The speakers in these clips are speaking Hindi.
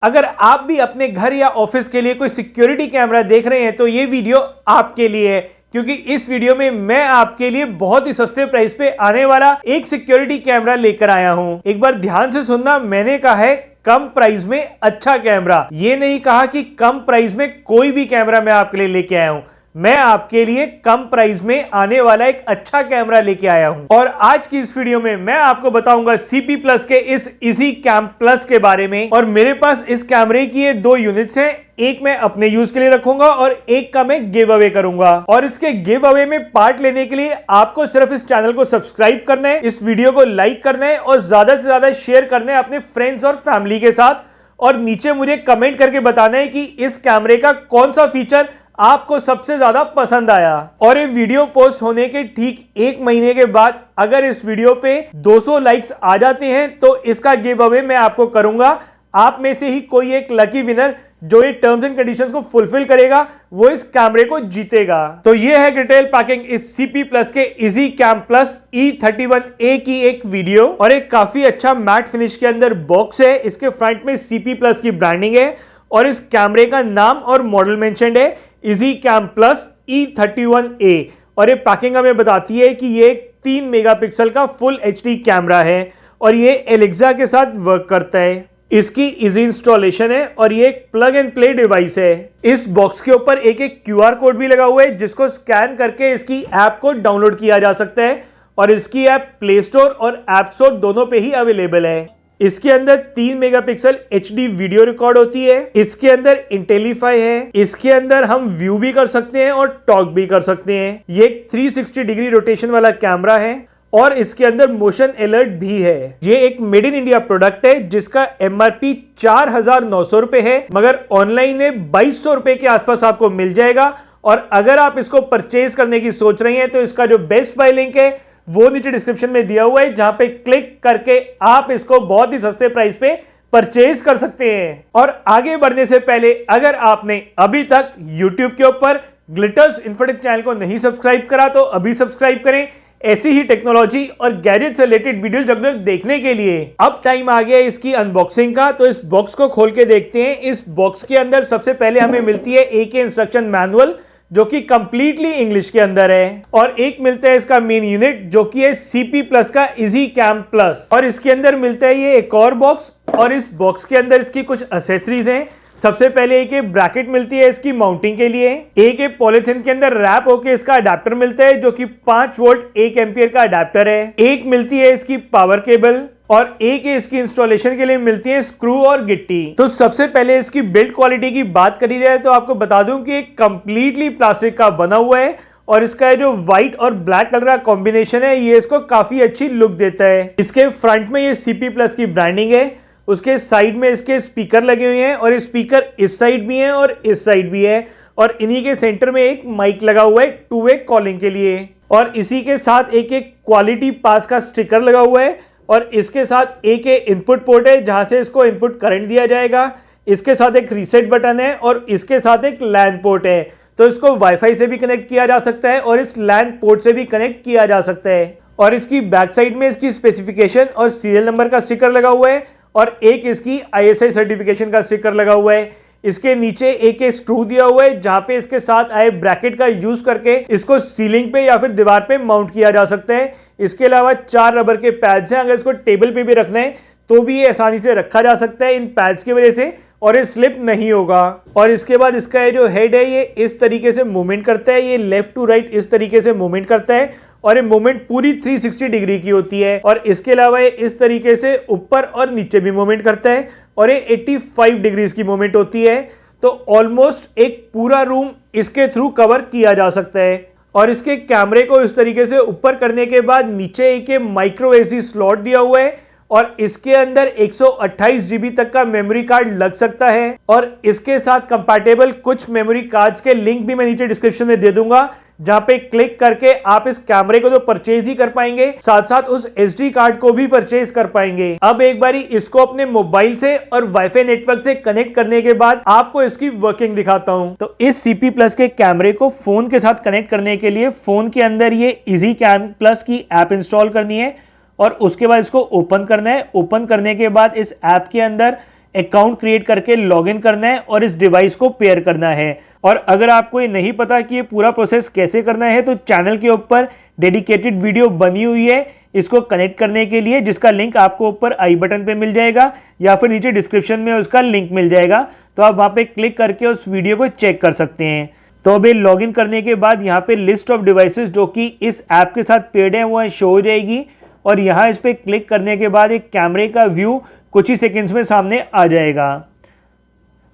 अगर आप भी अपने घर या ऑफिस के लिए कोई सिक्योरिटी कैमरा देख रहे हैं तो ये वीडियो आपके लिए है, क्योंकि इस वीडियो में मैं आपके लिए बहुत ही सस्ते प्राइस पे आने वाला एक सिक्योरिटी कैमरा लेकर आया हूं। एक बार ध्यान से सुनना, मैंने कहा है कम प्राइस में अच्छा कैमरा, ये नहीं कहा कि कम प्राइस में कोई भी कैमरा मैं आपके लिए लेके आया हूं। मैं आपके लिए कम प्राइस में आने वाला एक अच्छा कैमरा लेके आया हूं। और आज की इस वीडियो में मैं आपको बताऊंगा CP Plus के इस इजी कैम प्लस के बारे में। और मेरे पास इस कैमरे की ये दो यूनिट्स हैं, एक मैं अपने यूज के लिए रखूंगा और एक का मैं गिव अवे करूंगा। और इसके गिव अवे में पार्ट लेने के लिए आपको सिर्फ इस चैनल को सब्सक्राइब करना है, इस वीडियो को लाइक करना है और ज्यादा से ज्यादा शेयर करना है अपने फ्रेंड्स और फैमिली के साथ। और नीचे मुझे कमेंट करके बताना है कि इस कैमरे का कौन सा फीचर आपको सबसे ज्यादा पसंद आया। और ये वीडियो पोस्ट होने के ठीक एक महीने के बाद अगर इस वीडियो पे 200 लाइक्स आ जाते हैं तो इसका गिव अवे मैं आपको करूंगा। आप में से ही कोई एक लकी विनर जो ये टर्म्स एंड कंडीशंस को फुलफिल करेगा वो इस कैमरे को जीतेगा। तो ये है डिटेल पैकिंग इस CP Plus के इजी कैम प्लस E31A की एक वीडियो। और एक काफी अच्छा मैट फिनिश के अंदर बॉक्स है। इसके फ्रंट में CP Plus की ब्रांडिंग है और इस कैमरे का नाम और मॉडल मेंशन्ड है इजी कैम प्लस E31A। और ये पैकिंग हमें बताती है कि ये 3 मेगापिक्सल का फुल HD कैमरा है और ये एलेक्सा के साथ वर्क करता है। इसकी इजी इंस्टॉलेशन है और ये एक प्लग एंड प्ले डिवाइस है। इस बॉक्स के ऊपर एक QR कोड भी लगा हुआ है जिसको स्कैन करके इसकी ऐप को डाउनलोड किया जा सकता है। और इसकी ऐप प्ले स्टोर और ऐप स्टोर दोनों पे ही अवेलेबल है। इसके अंदर 3 मेगापिक्सल HD वीडियो रिकॉर्ड होती है। इसके अंदर इंटेलीफाई है। इसके अंदर हम व्यू भी कर सकते हैं और टॉक भी कर सकते हैं। ये एक 360 डिग्री रोटेशन वाला कैमरा है और इसके अंदर मोशन अलर्ट भी है। ये एक मेड इन इंडिया प्रोडक्ट है जिसका MRP 4,900 रुपए है, मगर ऑनलाइन में 2,200 रुपए के आसपास आपको मिल जाएगा। और अगर आप इसको परचेज करने की सोच रही हैं तो इसका जो बेस्ट बाय लिंक है वो नीचे डिस्क्रिप्शन में दिया हुआ है, जहां पे क्लिक करके आप इसको बहुत ही सस्ते प्राइस पे परचेज कर सकते हैं। और आगे बढ़ने से पहले अगर आपने अभी तक YouTube के ऊपर ग्लिटर्स इन्फोटेक चैनल को नहीं सब्सक्राइब करा तो अभी सब्सक्राइब करें ऐसी ही टेक्नोलॉजी और गैजेट से रिलेटेड वीडियोस रेगुलर देखने के लिए। अब टाइम आ गया इसकी अनबॉक्सिंग का, तो इस बॉक्स को खोल के देखते हैं। इस बॉक्स के अंदर सबसे पहले हमें मिलती है एक इंस्ट्रक्शन मैनुअल जो कि कंप्लीटली इंग्लिश के अंदर है। और एक मिलता है इसका मेन यूनिट जो कि है CP Plus का इजी कैम प्लस। और इसके अंदर मिलता है ये एक और बॉक्स और इस बॉक्स के अंदर इसकी कुछ एक्सेसरीज हैं। सबसे पहले एक ब्रैकेट मिलती है इसकी माउंटिंग के लिए। एक पॉलिथीन के अंदर रैप होके इसका अडेप्टर मिलता है जो कि 5 वोल्ट 1 एम्पियर का अडेप्टर है। एक मिलती है इसकी पावर केबल और एक इसकी इंस्टॉलेशन के लिए मिलती है स्क्रू और गिट्टी। तो सबसे पहले इसकी बिल्ड क्वालिटी की बात करी जाए तो आपको बता दूं कि एक कंप्लीटली प्लास्टिक का बना हुआ है और इसका जो व्हाइट और ब्लैक कलर का कॉम्बिनेशन है ये इसको काफी अच्छी लुक देता है। इसके फ्रंट में ये CP Plus की ब्रांडिंग है, उसके साइड में इसके स्पीकर लगे हुए हैं और स्पीकर इस साइड भी है और इस साइड भी है। और इन्हीं के सेंटर में एक माइक लगा हुआ है 2-वे कॉलिंग के लिए। और इसी के साथ एक क्वालिटी पास का स्टिकर लगा हुआ है और इसके साथ एक इनपुट पोर्ट है जहां से इसको इनपुट करंट दिया जाएगा। इसके साथ एक रीसेट बटन है और इसके साथ एक लैन पोर्ट है, तो इसको वाईफाई से भी कनेक्ट किया जा सकता है और इस लैन पोर्ट से भी कनेक्ट किया जा सकता है। और इसकी बैक साइड में इसकी स्पेसिफिकेशन और सीरियल नंबर का स्टिकर लगा हुआ है और एक इसकी ISI सर्टिफिकेशन का स्टिकर लगा हुआ है। इसके नीचे एक स्क्रू दिया हुआ है जहां पे इसके साथ आए ब्रैकेट का यूज करके इसको सीलिंग पे या फिर दीवार पे माउंट किया जा सकता है। इसके अलावा 4 रबर के पैड्स हैं, अगर इसको टेबल पे भी रखना है तो भी ये आसानी से रखा जा सकता है इन पैड्स की वजह से और ये स्लिप नहीं होगा। और इसके बाद इसका ये जो हेड है ये इस तरीके से मूवमेंट करता है, ये लेफ्ट टू राइट इस तरीके से मूवमेंट करता है और ये मूवमेंट पूरी 360 डिग्री की होती है। और इसके अलावा ये इस तरीके से ऊपर और नीचे भी मूवमेंट करता है और ये 85 डिग्रीज की मूवमेंट होती है। तो ऑलमोस्ट एक पूरा रूम इसके थ्रू कवर किया जा सकता है। और इसके कैमरे को इस तरीके से ऊपर करने के बाद नीचे एक माइक्रो SD स्लॉट दिया हुआ है और इसके अंदर 128 GB तक का मेमोरी कार्ड लग सकता है। और इसके साथ कंपैटिबल कुछ मेमोरी कार्ड्स के लिंक भी मैं नीचे डिस्क्रिप्शन में दे दूंगा, जहां पे क्लिक करके आप इस कैमरे को तो परचेज ही कर पाएंगे, साथ साथ उस SD कार्ड को भी परचेज कर पाएंगे। अब एक बारी इसको अपने मोबाइल से और वाईफाई नेटवर्क से कनेक्ट करने के बाद आपको इसकी वर्किंग दिखाता हूं। तो इस CP Plus के कैमरे को फोन के साथ कनेक्ट करने के लिए फोन के अंदर ये इजी कैम प्लस की ऐप इंस्टॉल करनी है और उसके बाद इसको ओपन करना है। ओपन करने के बाद इस ऐप के अंदर अकाउंट क्रिएट करके लॉगिन करना है और इस डिवाइस को पेयर करना है। और अगर आपको ये नहीं पता कि ये पूरा प्रोसेस कैसे करना है तो चैनल के ऊपर डेडिकेटेड वीडियो बनी हुई है इसको कनेक्ट करने के लिए, जिसका लिंक आपको ऊपर आई बटन पे मिल जाएगा या फिर नीचे डिस्क्रिप्शन में उसका लिंक मिल जाएगा, तो आप वहां पे क्लिक करके उस वीडियो को चेक कर सकते हैं। तो अभी लॉगिन करने के बाद यहाँ पे लिस्ट ऑफ डिवाइसेस जो कि इस ऐप के साथ पेड है वो शो हो जाएगी और यहाँ इस पर क्लिक करने के बाद एक कैमरे का व्यू कुछ ही सेकेंड्स में सामने आ जाएगा।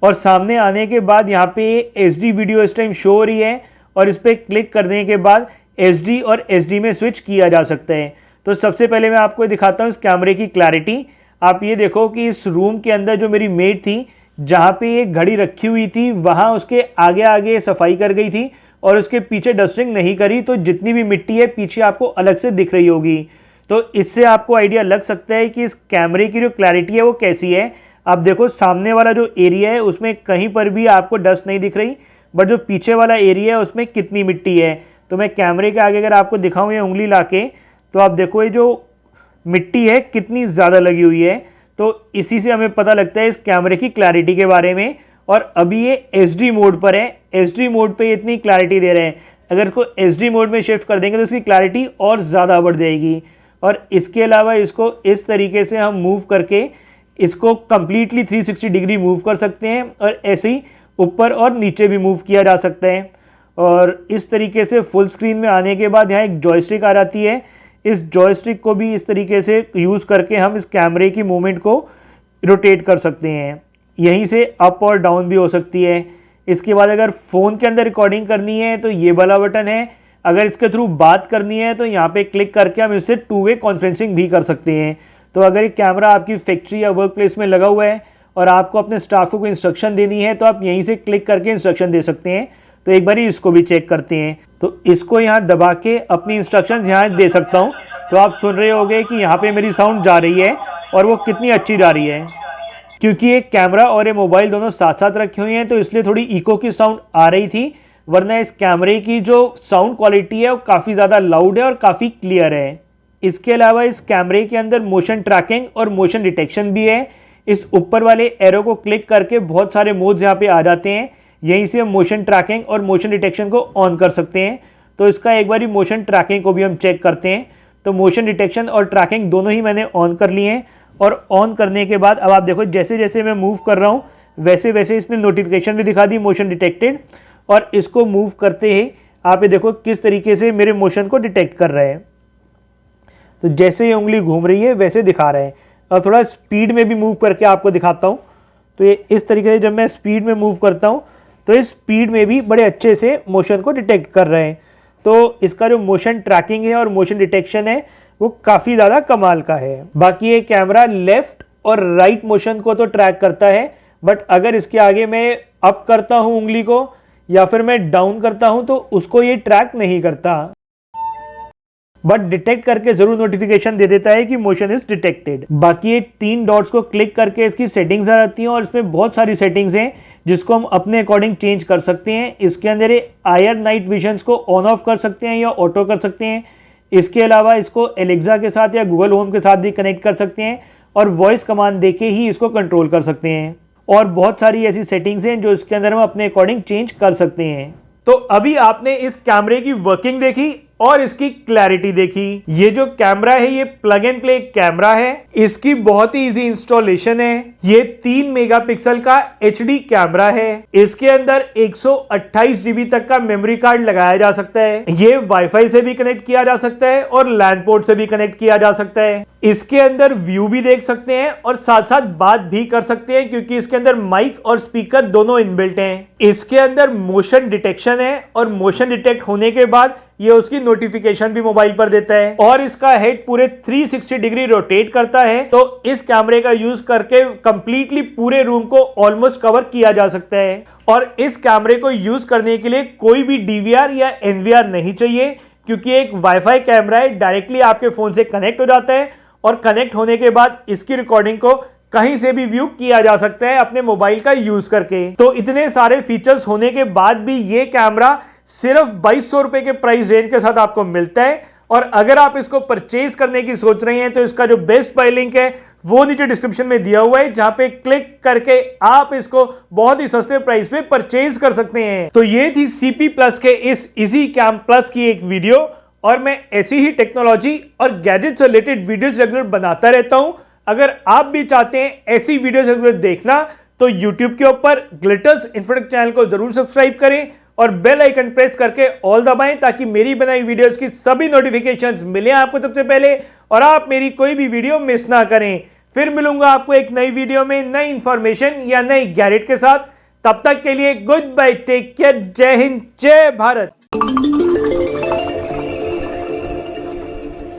और सामने आने के बाद यहाँ पे HD वीडियो इस टाइम शो हो रही है और इस पर क्लिक करने के बाद HD और SD में स्विच किया जा सकता है। तो सबसे पहले मैं आपको दिखाता हूँ इस कैमरे की क्लैरिटी। आप ये देखो कि इस रूम के अंदर जो मेरी मेड थी, जहाँ पे एक घड़ी रखी हुई थी, वहाँ उसके आगे आगे सफाई कर गई थी और उसके पीछे डस्टिंग नहीं करी, तो जितनी भी मिट्टी है पीछे आपको अलग से दिख रही होगी। तो इससे आपको आइडिया लग सकता है कि इस कैमरे की जो क्लैरिटी है वो कैसी है। आप देखो सामने वाला जो एरिया है उसमें कहीं पर भी आपको डस्ट नहीं दिख रही, बट जो पीछे वाला एरिया है उसमें कितनी मिट्टी है। तो मैं कैमरे के आगे अगर आपको दिखाऊँ ये उंगली ला के, तो आप देखो ये जो मिट्टी है कितनी ज़्यादा लगी हुई है। तो इसी से हमें पता लगता है इस कैमरे की क्लैरिटी के बारे में। और अभी ये HD मोड पर है, SD मोड पे इतनी क्लैरिटी दे रहे हैं। अगर इसको SD मोड में शिफ्ट कर देंगे तो इसकी क्लैरिटी और ज़्यादा बढ़ जाएगी। और इसके अलावा इसको इस तरीके से हम मूव करके इसको कम्प्लीटली 360 डिग्री मूव कर सकते हैं और ऐसे ही ऊपर और नीचे भी मूव किया जा सकता है। और इस तरीके से फुल स्क्रीन में आने के बाद यहाँ एक जॉयस्टिक आ जाती है। इस जॉयस्टिक को भी इस तरीके से यूज़ करके हम इस कैमरे की मूवमेंट को रोटेट कर सकते हैं। यहीं से अप और डाउन भी हो सकती है। इसके बाद अगर फ़ोन के अंदर रिकॉर्डिंग करनी है तो ये वाला बटन है। अगर इसके थ्रू बात करनी है तो यहाँ पे क्लिक करके हम इससे 2-वे कॉन्फ्रेंसिंग भी कर सकते हैं। तो अगर ये कैमरा आपकी फैक्ट्री या वर्क प्लेस में लगा हुआ है और आपको अपने स्टाफ को कोई इंस्ट्रक्शन देनी है तो आप यहीं से क्लिक करके इंस्ट्रक्शन दे सकते हैं। तो एक बार इसको भी चेक करते हैं। तो इसको यहाँ दबा के अपनी इंस्ट्रक्शंस यहाँ दे सकता हूँ। तो आप सुन रहे होंगे कि यहाँ पे मेरी साउंड जा रही है और वो कितनी अच्छी जा रही है। क्योंकि ये कैमरा और ये मोबाइल दोनों साथ साथ रखे हुए हैं तो इसलिए थोड़ी इको की साउंड आ रही थी, वरना इस कैमरे की जो साउंड क्वालिटी है वो काफ़ी ज़्यादा लाउड है और काफ़ी क्लियर है। इसके अलावा इस कैमरे के अंदर मोशन ट्रैकिंग और मोशन डिटेक्शन भी है। इस ऊपर वाले एरो को क्लिक करके बहुत सारे मोड्स यहाँ पे आ जाते हैं। यहीं से हम मोशन ट्रैकिंग और मोशन डिटेक्शन को ऑन कर सकते हैं। तो इसका एक बार मोशन ट्रैकिंग को भी हम चेक करते हैं। तो मोशन डिटेक्शन और ट्रैकिंग दोनों ही मैंने ऑन कर लिए हैं। और ऑन करने के बाद अब आप देखो जैसे जैसे मैं मूव कर रहा हूँ वैसे वैसे इसने नोटिफिकेशन भी दिखा दी मोशन डिटेक्टेड। और इसको मूव करते ही आप ये देखो किस तरीके से मेरे मोशन को डिटेक्ट कर रहे हैं। तो जैसे ये उंगली घूम रही है वैसे दिखा रहे हैं। और थोड़ा स्पीड में भी मूव करके आपको दिखाता हूँ। तो ये इस तरीके से जब मैं स्पीड में मूव करता हूँ तो इस स्पीड में भी बड़े अच्छे से मोशन को डिटेक्ट कर रहे हैं। तो इसका जो मोशन ट्रैकिंग है और मोशन डिटेक्शन है वो काफ़ी ज़्यादा कमाल का है। बाकी ये कैमरा लेफ्ट और राइट मोशन को तो ट्रैक करता है, बट अगर इसके आगे मैं अप करता हूँ उंगली को या फिर मैं डाउन करता हूँ तो उसको ये ट्रैक नहीं करता, बट डिटेक्ट करके जरूर नोटिफिकेशन दे देता है कि मोशन इज डिटेक्टेड। बाकी ये 3 डॉट्स को क्लिक करके इसकी सेटिंग्स आ जाती हैं और इसमें बहुत सारी सेटिंग्स हैं जिसको हम अपने अकॉर्डिंग चेंज कर सकते हैं। इसके अंदर ये आयर नाइट विजन्स को ऑन ऑफ कर सकते हैं या ऑटो कर सकते हैं। इसके अलावा इसको एलेक्सा के साथ या गूगल होम के साथ भी कनेक्ट कर सकते हैं और वॉइस कमांड देके ही इसको कंट्रोल कर सकते हैं। और बहुत सारी ऐसी सेटिंग्स हैं जो इसके अंदर हम अपने अकॉर्डिंग चेंज कर सकते हैं। तो अभी आपने इस कैमरे की वर्किंग देखी और इसकी क्लैरिटी देखी। ये जो कैमरा है ये प्लग एंड प्ले कैमरा है। इसकी बहुत ही इजी इंस्टॉलेशन है। ये 3 मेगापिक्सल का HD कैमरा है। इसके अंदर 128 GB तक का मेमोरी कार्ड लगाया जा सकता है। ये वाईफाई से भी कनेक्ट किया जा सकता है और लैन पोर्ट से भी कनेक्ट किया जा सकता है। इसके अंदर व्यू भी देख सकते हैं और साथ साथ बात भी कर सकते हैं क्योंकि इसके अंदर माइक और स्पीकर दोनों इनबिल्ट हैं। इसके अंदर मोशन डिटेक्शन है और मोशन डिटेक्ट होने के बाद ये उसकी नोटिफिकेशन भी मोबाइल पर देता है। और इसका हेड पूरे 360 डिग्री रोटेट करता है। तो इस कैमरे का यूज करके कंप्लीटली पूरे रूम को ऑलमोस्ट कवर किया जा सकता है। और इस कैमरे को यूज करने के लिए कोई भी DVR या NVR नहीं चाहिए क्योंकि एक वाईफाई कैमरा है, डायरेक्टली आपके फोन से कनेक्ट हो जाता है और कनेक्ट होने के बाद इसकी रिकॉर्डिंग को कहीं से भी व्यू किया जा सकता है अपने मोबाइल का यूज करके। तो इतने सारे फीचर्स होने के बाद भी ये कैमरा सिर्फ 2200 रुपए के प्राइस रेंज के साथ आपको मिलता है और अगर आप इसको परचेज करने की सोच रहे हैं तो इसका जो बेस्ट बाय लिंक है वो नीचे डिस्क्रिप्शन में दिया हुआ है, जहां पे क्लिक करके आप इसको बहुत ही सस्ते प्राइस पे परचेज कर सकते हैं। तो ये थी CP Plus के इस इजी कैम प्लस की एक वीडियो, और मैं ऐसी ही टेक्नोलॉजी और गैजेट से रिलेटेड वीडियोस रेगुलर बनाता रहता हूं। अगर आप भी चाहते हैं ऐसी वीडियोस रेगुलर देखना तो YouTube के ऊपर ग्लिटर्स इन्फोटेक चैनल को जरूर सब्सक्राइब करें और बेल आइकन प्रेस करके ऑल दबाएं, ताकि मेरी बनाई वीडियोस की सभी नोटिफिकेशंस मिलें आपको सबसे पहले और आप मेरी कोई भी वीडियो मिस ना करें। फिर मिलूंगा आपको एक नई वीडियो में नई इंफॉर्मेशन या नई गैजेट के साथ। तब तक के लिए गुड बाय, टेक केयर, जय हिंद, जय भारत।